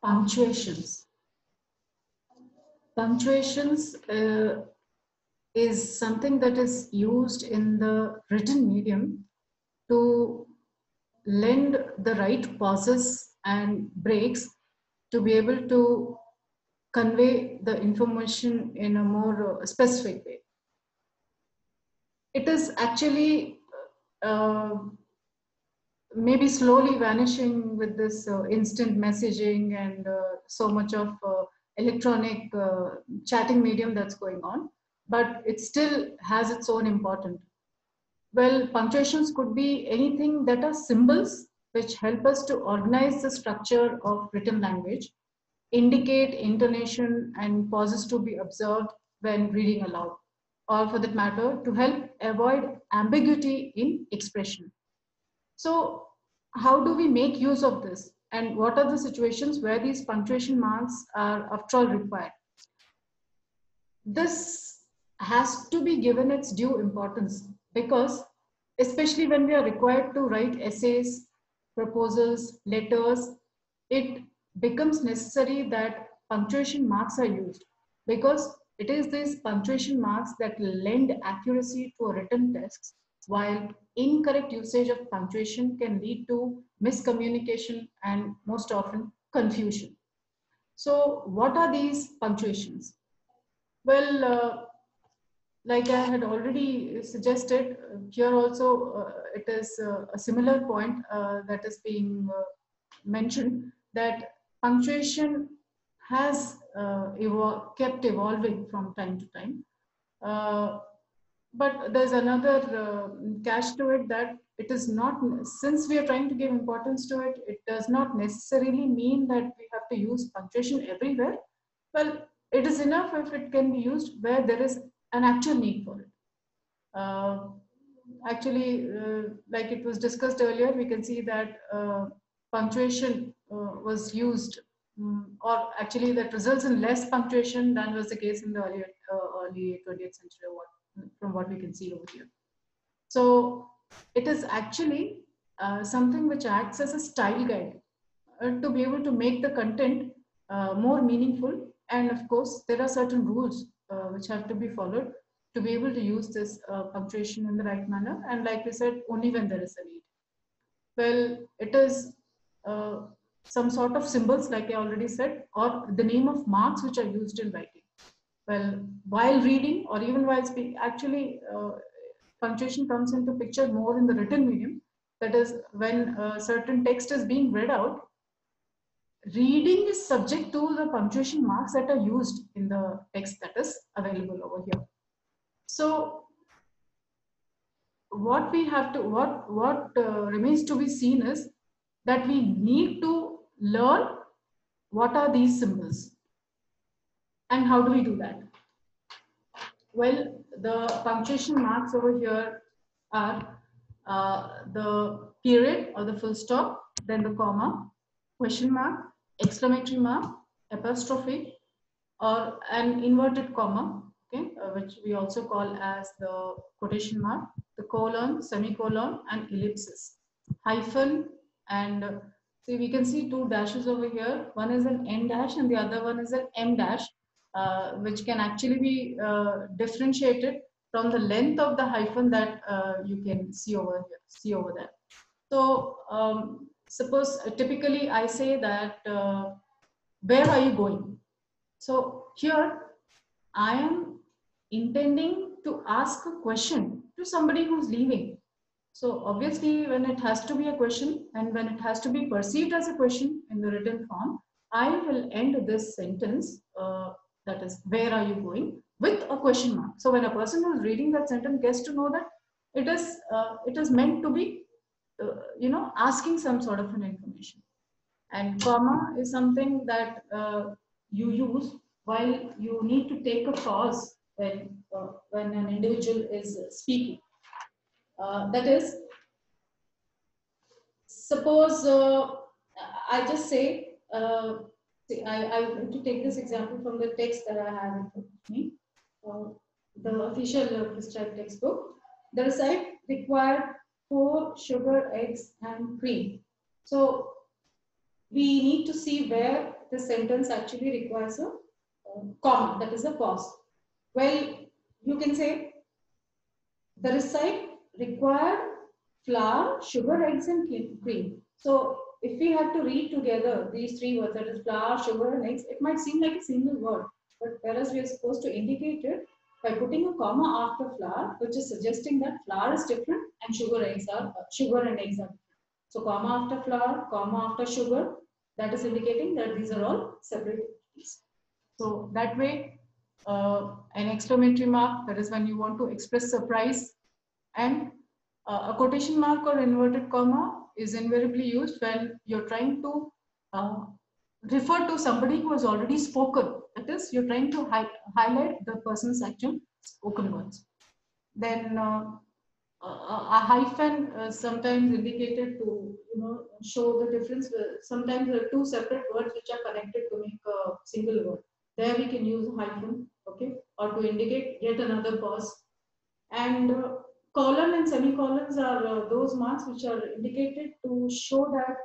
Punctuations. Punctuations is something that is used in the written medium to lend the right pauses and breaks to be able to convey the information in a more specific way. It is actually maybe slowly vanishing with this instant messaging and so much of electronic chatting medium that's going on, but it still has its own importance. Well, punctuations could be anything that are symbols which help us to organize the structure of written language, indicate intonation and pauses to be observed when reading aloud, or for that matter, to help avoid ambiguity in expression. So, how do we make use of this? And what are the situations where these punctuation marks are, after all, required? This has to be given its due importance because, especially when we are required to write essays, proposals, letters, it becomes necessary that punctuation marks are used because it is these punctuation marks that lend accuracy to a written text, while incorrect usage of punctuation can lead to miscommunication and most often confusion. So, what are these punctuations? Well, like I had already suggested, here also it is a similar point that is being mentioned, that punctuation has kept evolving from time to time. Uh, but there's another catch to it, that it is not, since we are trying to give importance to it, it does not necessarily mean that we have to use punctuation everywhere. Well, it is enough if it can be used where there is an actual need for it. Uh, Actually, like it was discussed earlier, we can see that punctuation was used, or actually that results in less punctuation than was the case in the early 20th century, or from what we can see over here. So it is actually something which acts as a style guide to be able to make the content more meaningful. And of course, there are certain rules which have to be followed to be able to use this punctuation in the right manner. And like we said, only when there is a need. Well, it is some sort of symbols, like I already said, or the name of marks which are used in writing. Well, while reading or even while speaking, actually, punctuation comes into picture more in the written medium. That is, when a certain text is being read out, reading is subject to the punctuation marks that are used in the text that is available over here. So what we have to, what remains to be seen is that we need to learn what are these symbols and how do we do that. Well, the punctuation marks over here are the period or the full stop, then the comma, question mark, exclamatory mark, apostrophe, or an inverted comma, okay, which we also call as the quotation mark, the colon, semicolon, and ellipsis, hyphen, and see, we can see two dashes over here. One is an N dash and the other one is an M dash, which can actually be differentiated from the length of the hyphen that you can see over here, see over there. So suppose typically I say that where are you going? So here I am intending to ask a question to somebody who's leaving. So obviously when it has to be a question and when it has to be perceived as a question in the written form, I will end this sentence, that is, where are you going, with a question mark. So when a person who is reading that sentence gets to know that it is meant to be, asking some sort of an information. And comma is something that you use while you need to take a pause when an individual is speaking. That is, suppose I just say, I want to take this example from the text that I have in front of me, the official prescribed textbook. The receipt required 4 sugar, eggs, and cream. So we need to see where the sentence actually requires a comma, that is a pause. Well, you can say the receipt required flour, sugar, eggs, and cream. So if we have to read together these three words, that is flour, sugar, and eggs, it might seem like a single word. But whereas we are supposed to indicate it by putting a comma after flour, which is suggesting that flour is different and sugar and eggs are different. So comma after flour, comma after sugar, that is indicating that these are all separate entities. So that way, an exclamatory mark, that is when you want to express surprise, and a quotation mark or inverted comma is invariably used when you're trying to refer to somebody who has already spoken. That is, you're trying to highlight the person's actual spoken words. Then a hyphen sometimes indicated to show the difference. Sometimes there are two separate words which are connected to make a single word. There we can use a hyphen, okay, or to indicate yet another pause. And colon and semicolons are those marks which are indicated to show that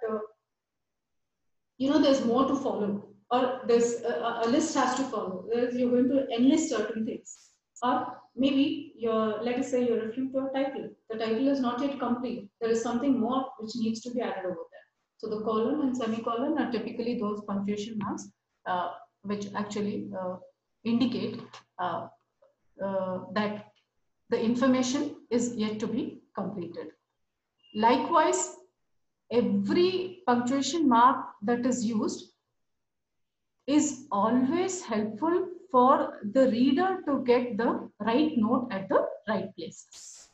there's more to follow, or there's a list has to follow. You're going to enlist certain things, or maybe let us say you're referring to a title. The title is not yet complete. There is something more which needs to be added over there. So the colon and semicolon are typically those punctuation marks which actually indicate that the information is yet to be completed. Likewise, every punctuation mark that is used is always helpful for the reader to get the right note at the right place.